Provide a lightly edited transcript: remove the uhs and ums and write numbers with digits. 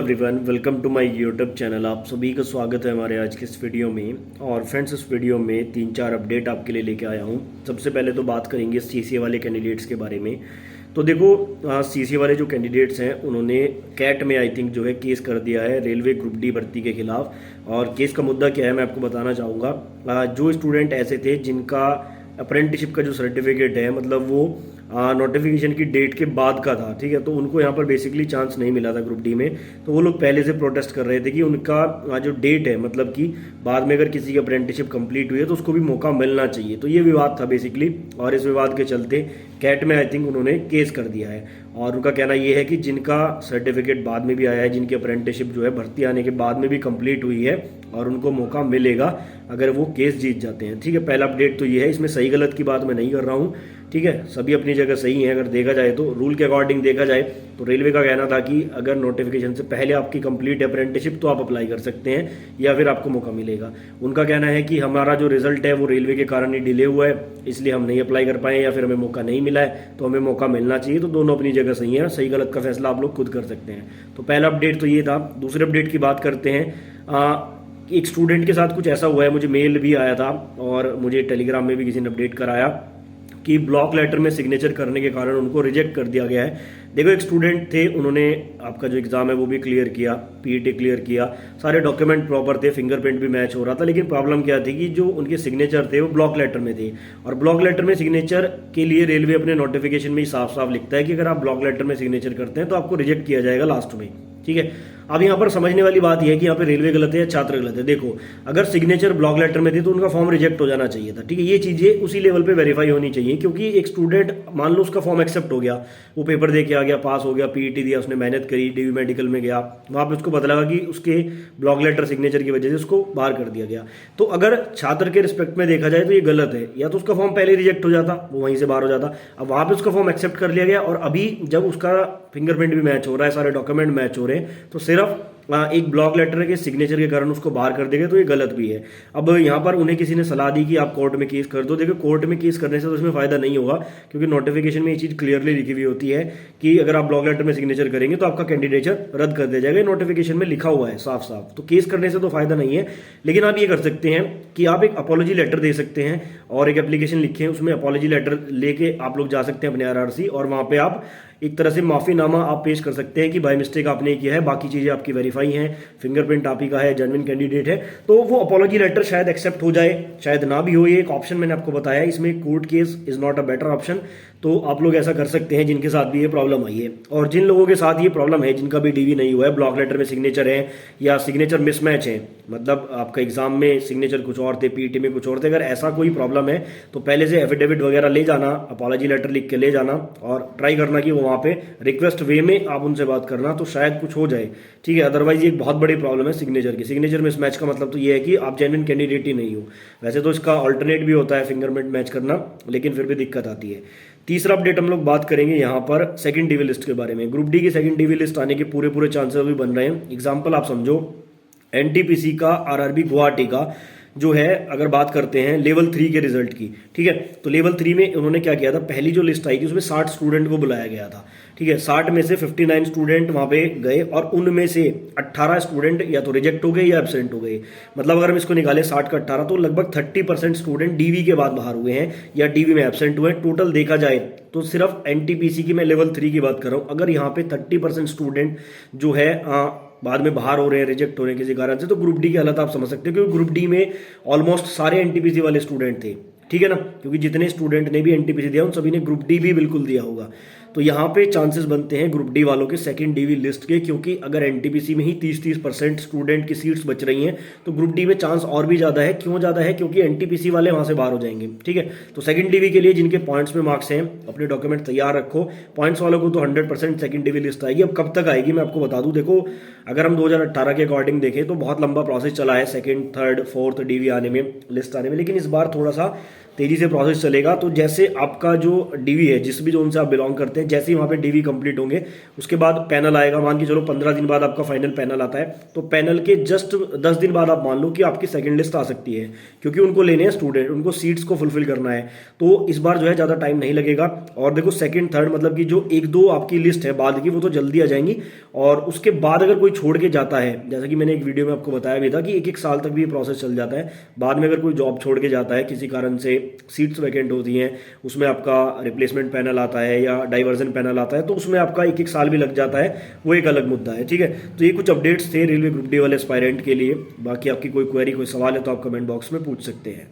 Everyone, welcome to my YouTube channel. आप सभी का स्वागत है हमारे आज के इस वीडियो में। और फ्रेंड्स, इस वीडियो में 3-4 अपडेट आपके लिए लेके आया हूँ। सबसे पहले तो बात करेंगे सीसीए वाले कैंडिडेट्स के बारे में। तो देखो, सीसीए वाले जो कैंडिडेट्स हैं उन्होंने कैट में आई थिंक जो है केस कर दिया है रेलवे ग्रुप डी भर्ती के खिलाफ। और केस का मुद्दा क्या है मैं आपको बताना चाहूँगा। जो स्टूडेंट ऐसे थे जिनका अप्रेंटिसशिप का जो सर्टिफिकेट है, मतलब वो नोटिफिकेशन की डेट के बाद का था, ठीक है, तो उनको यहाँ पर बेसिकली चांस नहीं मिला था ग्रुप डी में। तो वो लोग पहले से प्रोटेस्ट कर रहे थे कि उनका जो डेट है, मतलब कि बाद में अगर किसी की अप्रेंटिसशिप कंप्लीट हुई है तो उसको भी मौका मिलना चाहिए। तो ये विवाद था बेसिकली, और इस विवाद के चलते कैट में आई थिंक उन्होंने केस कर दिया है। और उनका कहना ये है कि जिनका सर्टिफिकेट बाद में भी आया है, जिनकी अप्रेंटिसशिप जो है भर्ती आने के बाद में भी कंप्लीट हुई है, और उनको मौका मिलेगा अगर वो केस जीत जाते हैं। ठीक है, पहला अपडेट तो ये है। इसमें सही गलत की बात मैं नहीं कर रहा हूँ, ठीक है, सभी अपनी जगह सही हैं। अगर देखा जाए तो रूल के अकॉर्डिंग देखा जाए तो रेलवे का कहना था कि अगर नोटिफिकेशन से पहले आपकी कंप्लीट अप्रेंटिसशिप तो आप अप्लाई कर सकते हैं या फिर आपको मौका मिलेगा। उनका कहना है कि हमारा जो रिजल्ट है वो रेलवे के कारण ही डिले हुआ है, इसलिए हम नहीं अप्लाई कर पाए या फिर हमें मौका नहीं मिला है, तो हमें मौका मिलना चाहिए। तो दोनों अपनी जगह सही है, सही गलत का फैसला आप लोग खुद कर सकते हैं। तो पहला अपडेट तो ये था। दूसरे अपडेट की बात करते हैं। एक स्टूडेंट के साथ कुछ ऐसा हुआ है, मुझे मेल भी आया था और मुझे टेलीग्राम में भी किसी ने अपडेट कराया कि ब्लॉक लेटर में सिग्नेचर करने के कारण उनको रिजेक्ट कर दिया गया है। देखो, एक स्टूडेंट थे, उन्होंने आपका जो एग्जाम है वो भी क्लियर किया, पीईटी क्लियर किया, सारे डॉक्यूमेंट प्रॉपर थे, फिंगरप्रिंट भी मैच हो रहा था। लेकिन प्रॉब्लम क्या थी कि जो उनके सिग्नेचर थे वो ब्लॉक लेटर में थे। और ब्लॉक लेटर में सिग्नेचर के लिए रेलवे अपने नोटिफिकेशन में ही साफ साफ लिखता है कि अगर आप ब्लॉक लेटर में सिग्नेचर करते हैं तो आपको रिजेक्ट किया जाएगा लास्ट में। ठीक है, अब यहाँ पर समझने वाली बात यह है कि यहाँ पे रेलवे गलत है या छात्र गलत है। देखो, अगर सिग्नेचर ब्लॉक लेटर में थी तो उनका फॉर्म रिजेक्ट हो जाना चाहिए था। ठीक है, ये चीजें उसी लेवल पे वेरीफाई होनी चाहिए, क्योंकि एक स्टूडेंट मान लो उसका फॉर्म एक्सेप्ट हो गया, वो पेपर दे के आ गया, पास हो गया, पीईटी दिया, उसने मेहनत करी, डीवी मेडिकल में गया, वहां पे उसको पता लगा कि उसके ब्लॉक लेटर सिग्नेचर की वजह से उसको बाहर कर दिया गया। तो अगर छात्र के रिस्पेक्ट में देखा जाए तो ये गलत है। या तो उसका फॉर्म पहले रिजेक्ट हो जाता, वो वहीं से बाहर हो जाता। अब वहां पे उसका फॉर्म एक्सेप्ट कर लिया गया और अभी जब उसका फिंगरप्रिंट भी मैच हो रहा है, सारे डॉक्यूमेंट मैच हो रहे हैं, तो सिर्फ एक ब्लॉक लेटर के सिग्नेचर के कारण उसको बाहर कर देंगे, तो ये गलत भी है। अब यहाँ पर उन्हें किसी ने सलाह दी कि आप कोर्ट में केस कर दो। देखो, कोर्ट में केस करने से तो इसमें फायदा नहीं होगा, क्योंकि नोटिफिकेशन में ये चीज क्लियरली लिखी हुई होती है कि अगर आप ब्लॉक लेटर में सिग्नेचर करेंगे तो आपका कैंडिडेचर रद्द कर दिया जाएगा। नोटिफिकेशन में लिखा हुआ है साफ साफ, तो केस करने से तो फायदा नहीं है। लेकिन आप ये कर सकते हैं कि आप एक अपॉलॉजी लेटर दे सकते हैं और एक एप्लीकेशन लिखें, उसमें अपॉलॉजी लेटर लेके आप लोग जा सकते हैं अपने आरआरसी, और वहां पे आप एक तरह से माफीनामा आप पेश कर सकते हैं कि बाय मिस्टेक आपने किया है, बाकी चीजें आपकी वेरीफाई हैं, फिंगरप्रिंट आप ही का है, जेन्युइन कैंडिडेट है। तो वो अपॉलॉजी लेटर शायद एक्सेप्ट हो जाए, शायद ना भी हो। ये एक ऑप्शन मैंने आपको बताया, इसमें court case is not a better option. तो आप लोग ऐसा कर सकते हैं जिनके साथ भी ये प्रॉब्लम आई है। और जिन लोगों के साथ ये प्रॉब्लम है, जिनका भी डीवी नहीं हुआ है, ब्लॉक लेटर में सिग्नेचर है या सिग्नेचर मिसमैच है, मतलब आपका एग्जाम में सिग्नेचर कुछ और थे, पीईटी में कुछ और थे, अगर ऐसा कोई प्रॉब्लम है तो पहले से एफिडेविट वगैरह ले जाना, अपॉलॉजी लेटर लिख के ले जाना और ट्राई करना कि वो वहाँ पे रिक्वेस्ट वे में आप उनसे बात करना, तो शायद कुछ हो जाए। ठीक है, अदरवाइज ये एक बहुत बड़ी प्रॉब्लम है सिग्नेचर की। सिग्नेचर मिसमैच का मतलब तो ये है कि आप जेन्युइन कैंडिडेट ही नहीं हो। वैसे तो इसका ऑल्टरनेट भी होता है फिंगरप्रिंट मैच करना, लेकिन फिर भी दिक्कत आती है। तीसरा अपडेट हम लोग बात करेंगे यहाँ पर सेकंड डीवी लिस्ट के बारे में। ग्रुप डी की सेकंड डीवी लिस्ट आने के पूरे चांसेस भी बन रहे हैं। एग्जाम्पल आप समझो, एनटीपीसी का, आरआरबी गुवाहाटी का जो है, अगर बात करते हैं लेवल 3 के रिजल्ट की, ठीक है, तो लेवल 3 में उन्होंने क्या किया था, पहली जो लिस्ट आई थी उसमें 60 स्टूडेंट को बुलाया गया था। ठीक है, 60 में से 59 स्टूडेंट वहां पे गए और उनमें से 18 स्टूडेंट या तो रिजेक्ट हो गए या एब्सेंट हो गए। मतलब अगर हम इसको निकालें 60 का 18, तो लगभग 30% स्टूडेंट डीवी के बाद बाहर हुए हैं या डीवी में एब्सेंट हुए हैं। टोटल देखा जाए तो सिर्फ एनटीपीसी की मैं लेवल 3 की बात कर रहा हूं, अगर यहाँ पे 30% स्टूडेंट जो है बाद में बाहर हो रहे हैं, रिजेक्ट हो रहे हैं किसी कारण से, तो ग्रुप डी की हालत आप समझ सकते हो, क्योंकि ग्रुप डी में ऑलमोस्ट सारे एनटीपीसी वाले स्टूडेंट थे। ठीक है ना, क्योंकि जितने स्टूडेंट ने भी एनटीपीसी दिया उन सभी ने ग्रुप डी भी बिल्कुल दिया होगा। तो यहाँ पे चांसेस बनते हैं ग्रुप डी वालों के सेकंड डीवी लिस्ट के, क्योंकि अगर एनटीपीसी में ही 30% स्टूडेंट की सीट्स बच रही हैं तो ग्रुप डी में चांस और भी ज्यादा है। क्यों ज्यादा है? क्योंकि एनटीपीसी वाले वहां से बाहर हो जाएंगे। ठीक है, तो सेकंड डीवी के लिए जिनके पॉइंट्स में मार्क्स हैं, अपने डॉक्यूमेंट तैयार रखो। पॉइंट्स वालों को तो 100% सेकंड डीवी लिस्ट आएगी। अब कब तक आएगी मैं आपको बता दूं। देखो, अगर हम 2018 के अकॉर्डिंग देखें तो बहुत लंबा प्रोसेस चला है सेकंड, थर्ड, फोर्थ डीवी आने में, लिस्ट आने में, लेकिन इस बार थोड़ा सा तेजी से प्रोसेस चलेगा। तो जैसे आपका जो डीवी है, जिस भी जोन से आप बिलोंग करते हैं, जैसे ही वहाँ पे डीवी कंप्लीट होंगे उसके बाद पैनल आएगा। मान के चलो 15 दिन बाद आपका फाइनल पैनल आता है, तो पैनल के जस्ट 10 दिन बाद आप मान लो कि आपकी सेकंड लिस्ट आ सकती है, क्योंकि उनको लेने हैं स्टूडेंट, उनको सीट्स को फुलफिल करना है। तो इस बार जो है ज़्यादा टाइम नहीं लगेगा। और देखो सेकंड थर्ड मतलब कि जो एक दो आपकी लिस्ट है बाद की, वो तो जल्दी आ जाएंगी। और उसके बाद अगर कोई छोड़ के जाता है, जैसा कि मैंने एक वीडियो में आपको बताया भी था कि एक एक साल तक भी ये प्रोसेस चल जाता है। बाद में अगर कोई जॉब छोड़ के जाता है किसी कारण से, सीट्स वैकेंट होती हैं, उसमें आपका रिप्लेसमेंट पैनल आता है या डाइवर्जन पैनल आता है, तो उसमें आपका एक एक साल भी लग जाता है, वो एक अलग मुद्दा है। ठीक है, तो ये कुछ अपडेट्स थे रेलवे ग्रुप डी वाले एस्पायरेंट के लिए। बाकी आपकी कोई क्वेरी कोई सवाल है तो आप कमेंट बॉक्स में पूछ सकते हैं।